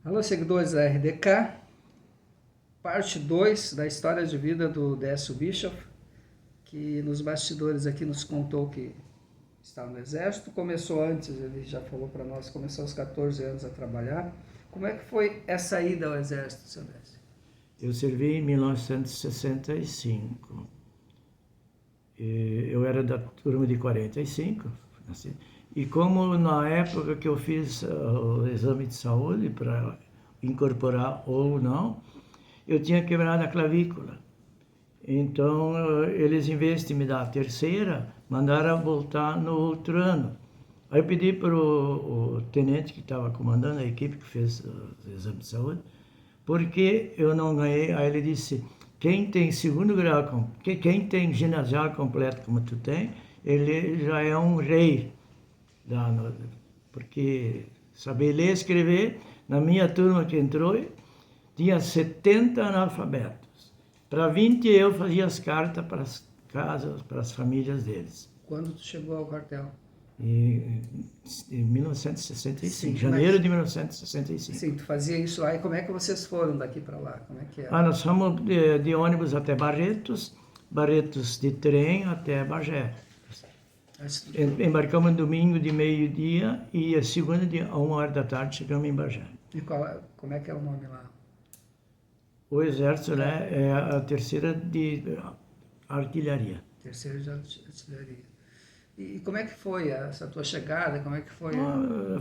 Alô, seguidores da RDK, parte 2 da história de vida do Décio Bischoff, que nos bastidores aqui nos contou que estava no Exército, começou antes, ele já falou para nós, começou aos 14 anos a trabalhar. Como é que foi essa ida ao Exército, seu Décio? Eu servi em 1965. Eu era da turma de 45, assim, e como na época que eu fiz o exame de saúde para incorporar ou não, eu tinha quebrado a clavícula. Então, eles, em vez de me dar a terceira, mandaram voltar no outro ano. Aí eu pedi para o tenente que estava comandando a equipe que fez o exame de saúde, porque eu não ganhei. Aí ele disse, quem tem segundo grau, quem tem ginasial completo como tu tem, ele já é um rei. Porque saber ler e escrever, na minha turma que entrou, tinha 70 analfabetos. Para 20 eu fazia as cartas para as casas, para as famílias deles. Quando tu chegou ao quartel? Em 1965, Sim, janeiro de 1965. Sim, tu fazia isso lá. E como é que vocês foram daqui para lá? Como é que é? Nós fomos de ônibus até Barretos, Barretos de trem até Bagé. Embarcamos no domingo de meio-dia e a segunda de 1h da tarde chegamos em Bagé. E como é que é o nome lá? O Exército, né, é a terceira de artilharia. Terceira de artilharia. E como é que foi essa tua chegada? Como é que foi?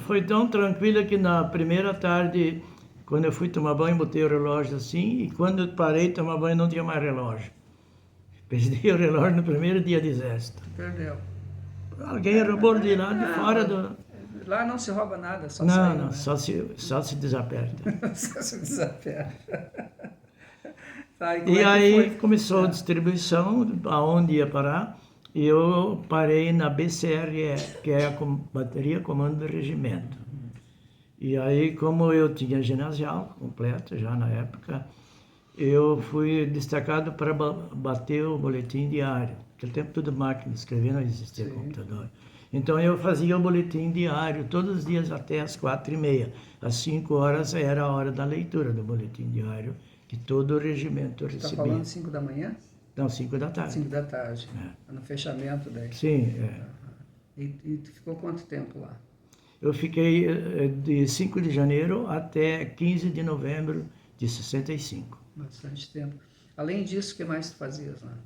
Foi tão tranquila que na primeira tarde, quando eu fui tomar banho, botei o relógio assim, e quando eu parei de tomar banho não tinha mais relógio. Perdi o relógio no primeiro dia de exército. Perdeu. Alguém roubou de lá de fora do... Lá não se rouba nada, só Não, saiu, não, né? só se desaperta. Só se desaperta. Tá, E aí começou a distribuição, aonde ia parar, e eu parei na BCRE, que é a Bateria Comando do Regimento. E aí, como eu tinha ginasial completo já na época, eu fui destacado para bater o boletim diário. Naquele tempo tudo máquina, escrever não existia computador. Então eu fazia o boletim diário todos os dias até as 4h30. Às 5 horas era a hora da leitura do boletim diário, que todo o regimento recebia. Você está falando 5 da manhã? Não, 5 da tarde. 5 da tarde, no fechamento daí. Sim, é. E tu ficou quanto tempo lá? Eu fiquei de 5 de janeiro até 15 de novembro de 65. Bastante tempo. Além disso, o que mais tu fazias lá?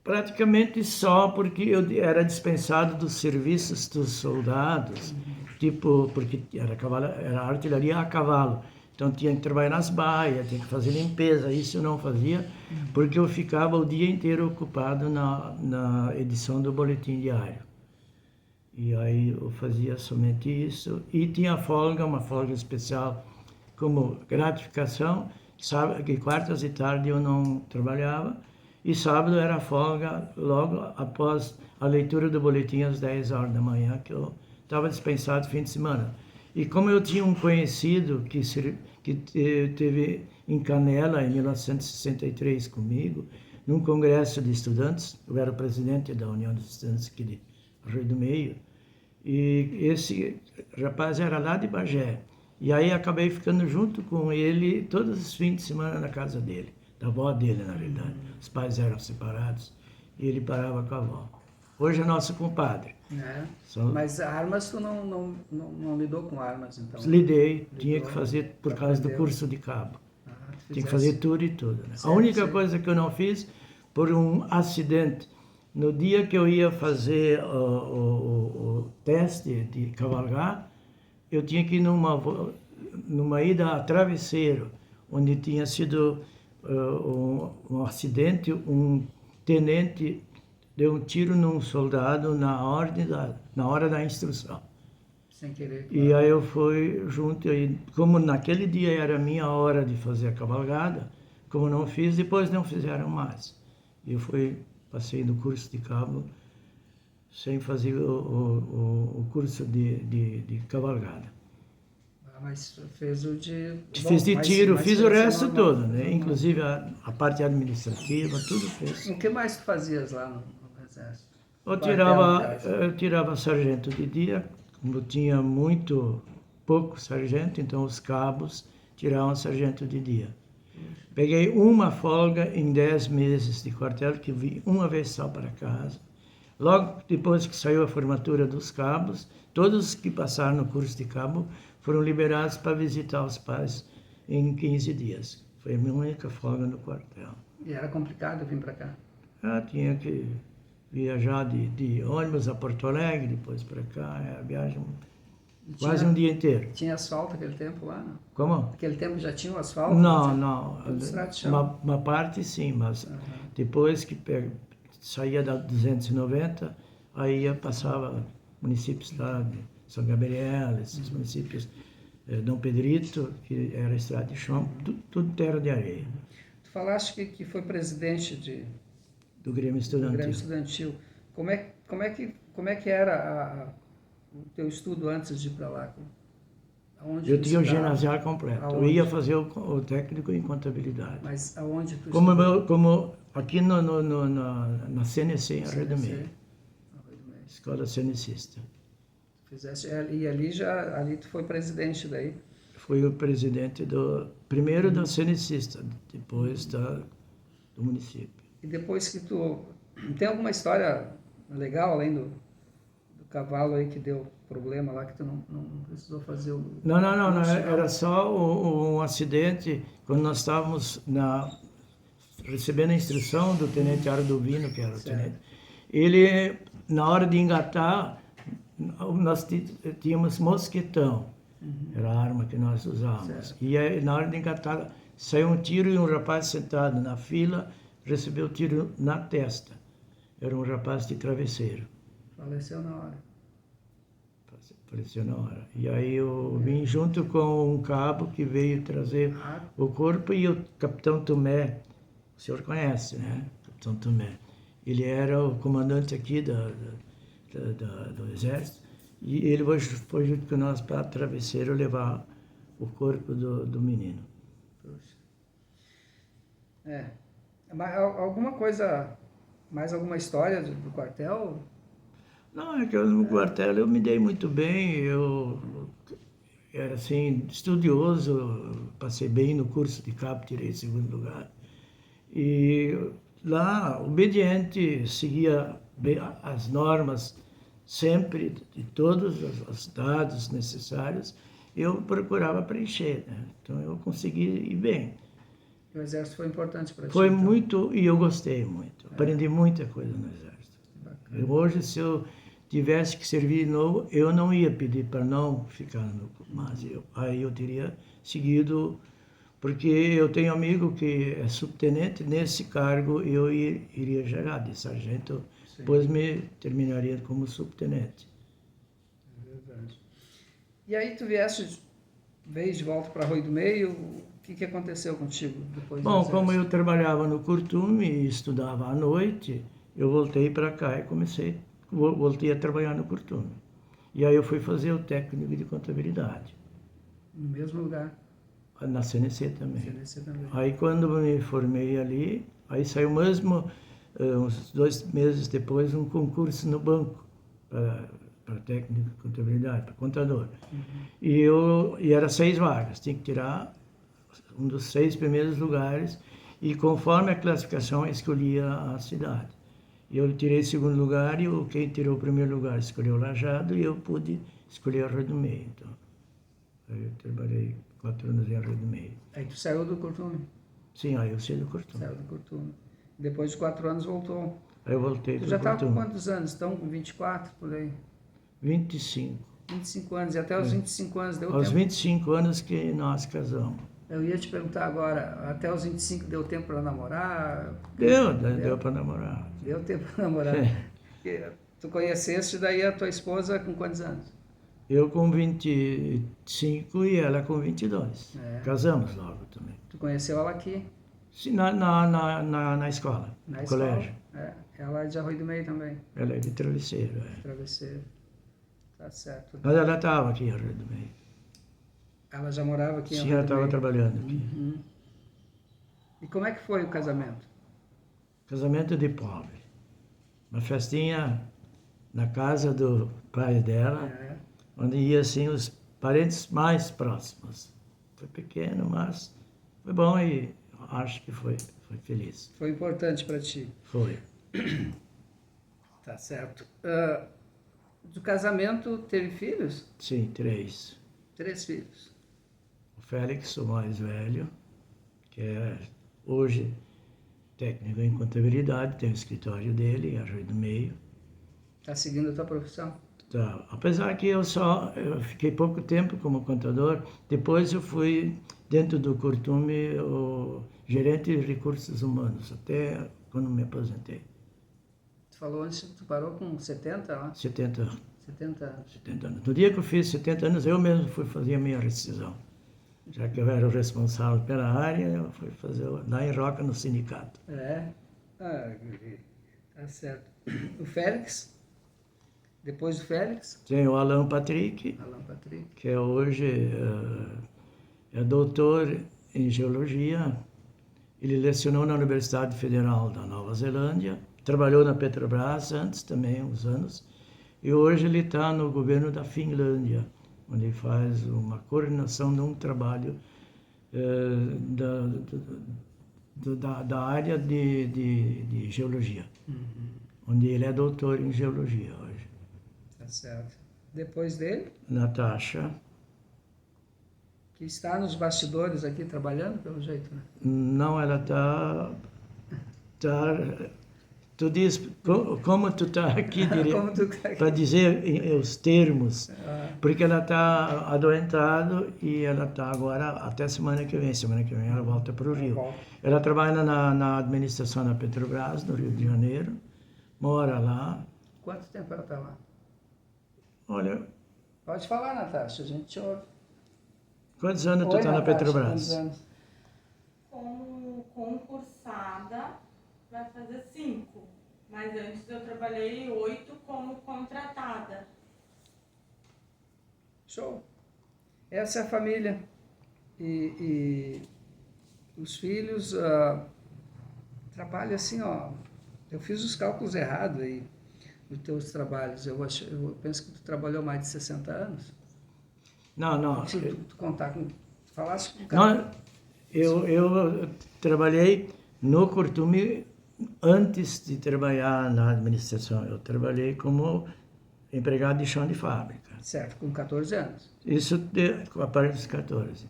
Praticamente só porque eu era dispensado dos serviços dos soldados, tipo, porque era artilharia a cavalo. Então tinha que trabalhar nas baias, tinha que fazer limpeza, isso eu não fazia, porque eu ficava o dia inteiro ocupado na edição do boletim diário. E aí eu fazia somente isso, e tinha folga, uma folga especial como gratificação, sábado, que quartas e tarde eu não trabalhava, e sábado era folga logo após a leitura do boletim às 10 horas da manhã, que eu estava dispensado fim de semana. E como eu tinha um conhecido que teve em Canela em 1963 comigo, num congresso de estudantes, eu era o presidente da União dos Estudantes aqui de Rio do Meio, e esse rapaz era lá de Bagé. E aí acabei ficando junto com ele todos os fins de semana na casa dele, da avó dele, na verdade. Os pais eram separados e ele parava com a avó. Hoje é nosso compadre. Mas armas, tu não lidou com armas, então? Lidei, tinha que fazer por causa do curso de cabo. Tinha que fazer tudo e tudo. Né? A única coisa que eu não fiz, por um acidente, no dia que eu ia fazer o teste de cavalgar, eu tinha que ir numa ida a Travesseiro, onde tinha sido um acidente, um tenente deu um tiro num soldado na hora da instrução. Sem querer. Claro. E aí eu fui junto, e como naquele dia era a minha hora de fazer a cavalgada, como não fiz, depois não fizeram mais. E eu passei no curso de cabo sem fazer o curso de cavalgada. Mas fez o de... Fiz de tiro, fiz o resto todo, né? Inclusive a parte administrativa, tudo fez. O que mais tu fazias lá no Exército? Eu tirava sargento de dia, como tinha pouco sargento, então os cabos tiravam sargento de dia. Peguei uma folga em 10 meses de quartel, que vim uma vez só para casa. Logo depois que saiu a formatura dos cabos, todos que passaram no curso de cabo foram liberados para visitar os pais em 15 dias. Foi a minha única folga no quartel. E era complicado vir para cá? Tinha que viajar de ônibus a Porto Alegre, depois para cá, a viagem quase um dia inteiro. Tinha asfalto aquele tempo lá, não? Como? Naquele tempo já tinha o asfalto? Não. Tudo estrada de chão. Uma parte sim, mas depois que saía da 290, aí passava municípios lá de São Gabriel, esses municípios, Dom Pedrito, que era estrada de chão, tudo terra de areia. Tu falaste que foi presidente Do Grêmio Estudantil. do Grêmio Estudantil. Como é que era o teu estudo antes de ir para lá? Aonde Eu tinha o estudava? ginasial completo. Aonde? Eu ia fazer o técnico em contabilidade. Mas aonde tu Como aqui na CNC, em Arroio do Meio. Escola Cenicista. E ali tu foi presidente daí? Fui o presidente primeiro da Cenicista, depois do município. E depois que tu... Tem alguma história legal, além do cavalo aí que deu problema lá, que tu não precisou fazer o... Não, era só um acidente, quando nós estávamos recebendo a instrução do tenente Ardovino, que era o tenente. Ele, na hora de engatar, nós tínhamos mosquetão, era a arma que nós usávamos. E aí, na hora de engatar, saiu um tiro e um rapaz sentado na fila recebeu o tiro na testa. Era um rapaz de travesseiro. Faleceu na hora. Faleceu na hora. E aí eu vim junto com um cabo que veio trazer o corpo, e o capitão Tomé, o senhor conhece, né? Capitão Tomé. Ele era o comandante aqui do Exército, e ele foi junto com nós para Travesseiro levar o corpo do menino. Puxa. Mas alguma coisa, mais alguma história do quartel? Não, é que no quartel eu me dei muito bem, eu era assim, estudioso, passei bem no curso de cabo, tirei segundo lugar. E lá, obediente, seguia as normas sempre, de todos os dados necessários, eu procurava preencher, né? Então eu consegui ir bem. O Exército foi importante para ti? Foi então? muito, e eu gostei muito. Aprendi muita coisa no Exército. Hoje, se eu tivesse que servir de novo, eu não ia pedir para não ficar mas aí eu teria seguido, porque eu tenho amigo que é subtenente, nesse cargo eu iria chegar de sargento, depois me terminaria como subtenente. É verdade. E aí tu veio de volta para Arroio do Meio, o que aconteceu contigo depois? Bom, como eu trabalhava no Curtume e estudava à noite, eu voltei para cá e voltei a trabalhar no Curtume. E aí eu fui fazer o técnico de contabilidade. No mesmo lugar? Na CNC também. CNC também. Aí quando me formei ali, aí saiu mesmo, uns 2 meses depois, um concurso no banco para técnico de contabilidade, para contador. E era 6 vagas, tinha que tirar um dos 6 primeiros lugares, e conforme a classificação eu escolhia a cidade. E eu tirei segundo lugar, e quem tirou o primeiro lugar escolheu Lajeado, e eu pude escolher Arroio do Meio. Então, aí eu trabalhei 4 anos em Arroio do Meio. Aí tu saiu do Curtume? Sim, aí eu saí do Curtume. Saiu do Curtume. Depois de 4 anos voltou. Aí eu voltei Tu para o já estava com Curtume. quantos anos? Então, com 24, por aí? 25. 25 anos. E até os 25 anos deu Aos tempo? 25 anos que nós casamos. Eu ia te perguntar agora, até os 25 deu tempo para namorar? Deu para namorar. Deu tempo para namorar. Porque tu conheceste daí a tua esposa com quantos anos? Eu com 25 e ela com 22. Casamos logo também. Tu conheceu ela aqui? Sim, na escola, Na no escola? colégio. Ela é de Arroio do Meio também, Ela é de Travesseiro. Travesseiro. Tá certo. Mas ela estava aqui em Arroio do Meio. Ela já morava aqui em Sim, Arroio ela do estava Meio? trabalhando aqui. E como é que foi o casamento? Casamento de pobre. Uma festinha na casa do pai dela, onde ia assim os parentes mais próximos. Foi pequeno, mas foi bom e acho que foi feliz. Foi importante para ti. Foi. Tá certo. Do casamento, teve filhos? Sim, 3. 3 filhos. O Félix, o mais velho, que é hoje técnico em contabilidade, tem o escritório dele, a Rio do Meio. Tá seguindo a tua profissão? Tá. Apesar que eu fiquei pouco tempo como contador, depois eu fui, dentro do Curtume, o gerente de recursos humanos, até quando me aposentei. Tu falou antes que tu parou com 70 lá? 70 anos. 70 anos. No dia que eu fiz 70 anos, eu mesmo fui fazer a minha rescisão. Já que eu era o responsável pela área, eu fui fazer lá em Roca, no sindicato. É? Tá certo. O Félix? Depois do Félix? Tem o Alan Patrick, que é hoje é doutor em geologia. Ele lecionou na Universidade Federal da Nova Zelândia, trabalhou na Petrobras antes também, uns anos, e hoje ele está no governo da Finlândia, onde ele faz uma coordenação de um trabalho da área de geologia, onde ele é doutor em geologia hoje. Tá certo. Depois dele? Natasha. Que está nos bastidores aqui trabalhando, pelo jeito, né? Não, ela está... Tu diz, como tu está aqui para dizer os termos, porque ela está adoentada e ela está agora até semana que vem ela volta para o Rio. Ela trabalha na administração da Petrobras, no Rio de Janeiro, mora lá. Quanto tempo ela está lá? Olha... Pode falar, Natasha, a gente te ouve. Quantos anos tu está na Petrobras? Quantos anos? Como concursada, vai fazer 5. Mas antes eu trabalhei 8 como contratada. Show. Essa é a família. E os filhos trabalham assim, ó. Eu fiz os cálculos errados aí nos teus trabalhos. Eu penso que tu trabalhou mais de 60 anos. Não. Se tu contar com... Tu falasse com o cara... Não, eu trabalhei no Curtume antes de trabalhar na administração. Eu trabalhei como empregado de chão de fábrica. Certo, com 14 anos. Isso a partir dos 14.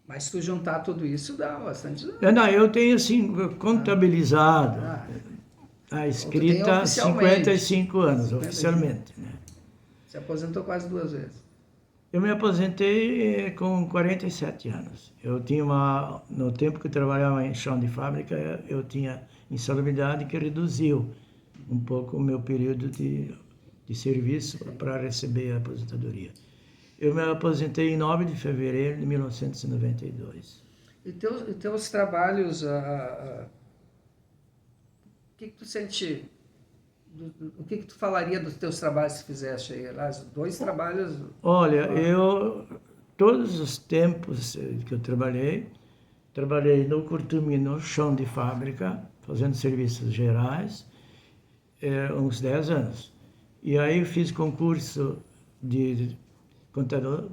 Mas se tu juntar tudo isso, dá bastante... Não, eu tenho assim, contabilizado a escrita há 55 anos, oficialmente. Né? Se aposentou quase 2 vezes. Eu me aposentei com 47 anos. Eu tinha no tempo que eu trabalhava em chão de fábrica, eu tinha insalubridade que reduziu um pouco o meu período de serviço para receber a aposentadoria. Eu me aposentei em 9 de fevereiro de 1992. E teus trabalhos, o que tu sente? O que tu falaria dos teus trabalhos que fizeste aí? Aliás, 2 trabalhos... Olha, todos os tempos que eu trabalhei no Curtume, no chão de fábrica, fazendo serviços gerais, uns 10 anos. E aí eu fiz concurso de contador,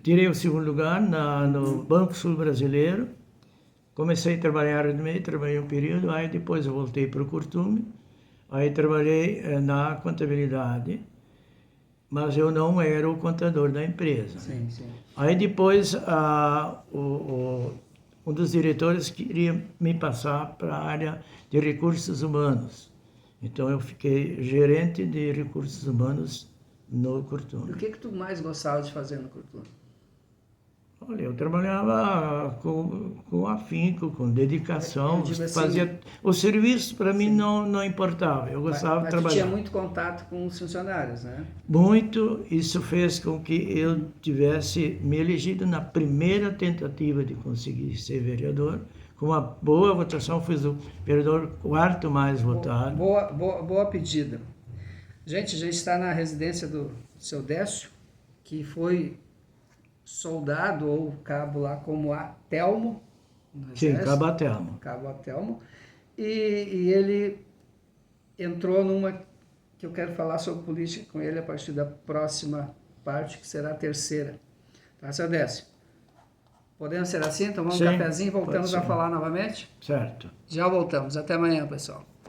tirei o 2º lugar no Banco Sul Brasileiro, comecei a trabalhar no meio, trabalhei um período, aí depois eu voltei para o Curtume, aí trabalhei na contabilidade, mas eu não era o contador da empresa. Sim. Aí depois um dos diretores queria me passar para a área de recursos humanos. Então eu fiquei gerente de recursos humanos no Curtume. O que tu mais gostava de fazer no Curtume? Olha, eu trabalhava com afinco, com dedicação, fazia o serviço para mim não importava, eu gostava de trabalhar. Mas tu tinha muito contato com os funcionários, né? Muito, isso fez com que eu tivesse me elegido na primeira tentativa de conseguir ser vereador, com uma boa votação, fui o vereador 4º mais votado. Boa pedida. Gente, a gente está na residência do seu Décio, que foi soldado ou cabo lá como Atelmo. Sim, Cabo Atelmo. Cabo Atelmo. E ele entrou numa que eu quero falar sobre política com ele a partir da próxima parte, que será a terceira. Tá, seu Décio? Podemos ser assim? Tomamos um Sim, cafezinho e voltamos pode a ser. falar novamente? Certo. Já voltamos. Até amanhã, pessoal.